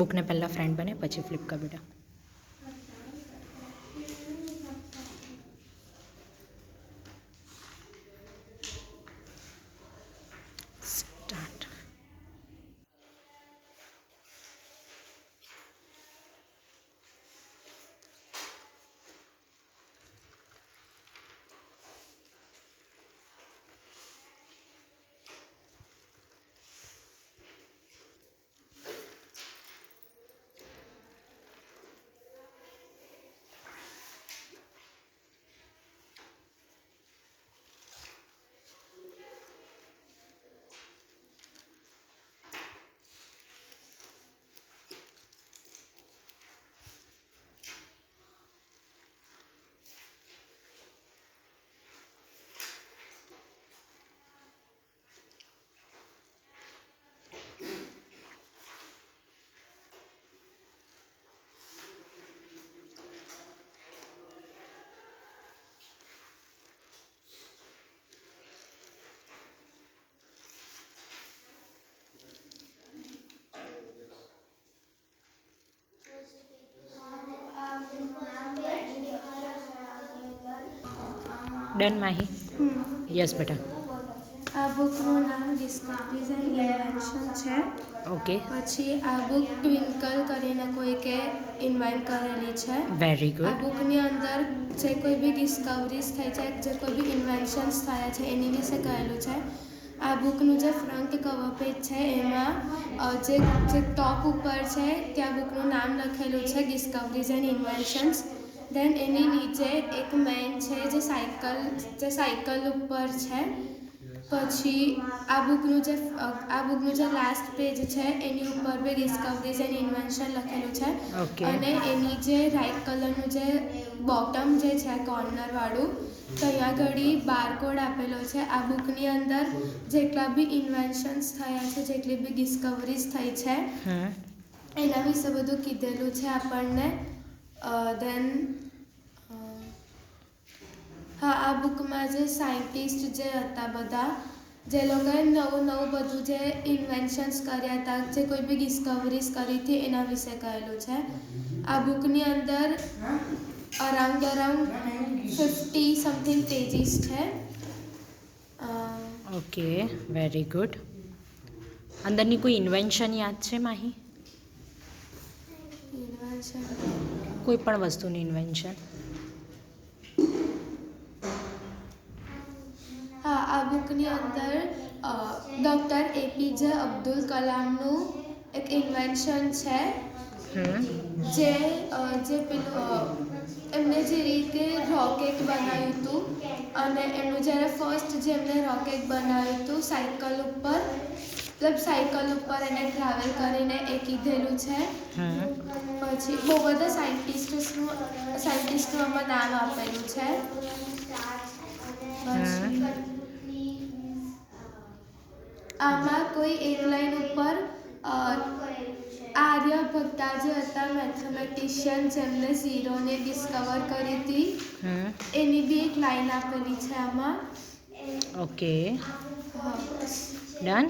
બુકને પહેલાં ફ્રેન્ડ બને પછી ફ્લિપ કર બેટા. સ્ટાર્ટ. ડન માહી? યસ બેટા. આ બુકનું નામ ડિસ્કવરીઝ એન્ડ ઇન્વેન્શન છે. ઓકે. પછી આ બુક ટ્વિંકલ કરીને કોઈકે ઇન્વેન્ટ કરેલી છે. વેરી આ ગુડ. બુકની અંદર જે કોઈ બી ડિસ્કવરીઝ થઈ છે, જે કોઈ બી ઇન્વેન્શન્સ થયા છે એની વિશે કહેલું છે. આ બુકનું જે ફ્રન્ટ કવર પેજ છે એમાં જે ટોપ ઉપર છે ત્યાં બુકનું નામ લખેલું છે ડિસ્કવરીઝ એન્ડ ઇન્વેન્શન્સ. દેન એની નીચે એક મેન છે જે સાયકલ ઉપર છે. પછી આ બુકનું જે લાસ્ટ પેજ છે એની ઉપર બી ડિસ્કવરીઝ એન્ડ ઇન્વેન્શન લખેલું છે. ઓકે. અને એની જે રાઈટ કલરનું જે બોટમ જે છે કોર્નરવાળું, તો અહીંયા ઘડી બારકોડ આપેલો છે. આ બુકની અંદર જેટલા બી ઇન્વેન્શન્સ થયા છે, જેટલી બી ડિસ્કવરીઝ થઈ છે એના વિશે બધું કીધેલું છે આપણને. દેન હા, આ બુકમાં જે સાયન્ટિસ્ટ જે હતા બધા, જે લોકોએ નવું બધું જે ઇન્વેન્શન્સ કર્યા હતા, જે કોઈ બી ડિસ્કવરીઝ કરી હતી એના વિશે કહેલું છે. આ બુકની અંદર અરાઉન્ડ 50 સમથિંગ પેજીસ છે. Okay, very good. અંદરની કોઈ ઇન્વેન્શન યાદ છે માહી? ઇન્વેન્શન કોઈ પણ વસ્તુની ઇન્વેન્શન? હા, આ બુકની અંદર ડૉક્ટર એપીજે અબ્દુલ કલામનું એક ઇન્વેન્શન છે. જે પેલું એમને જે રીતે રોકેટ બનાવ્યું હતું, અને એમનું જ્યારે ફર્સ્ટ જે એમને રોકેટ બનાવ્યું હતું સાયકલ ઉપર એને ટ્રાવેલ કરીને એ કીધેલું છે. પછી બહુ બધા સાયન્ટિસ્ટનું આમાં નામ આપેલું છે. આમાં કોઈ એક લાઈન ઉપર આર્યભટ્ટા જે હતા મેથેમેટિશિયન, જેમને ઝીરોને ડિસ્કવર કરી હતી, એની બી એક લાઈન આપેલી છે આમાં. ઓકે. ડન.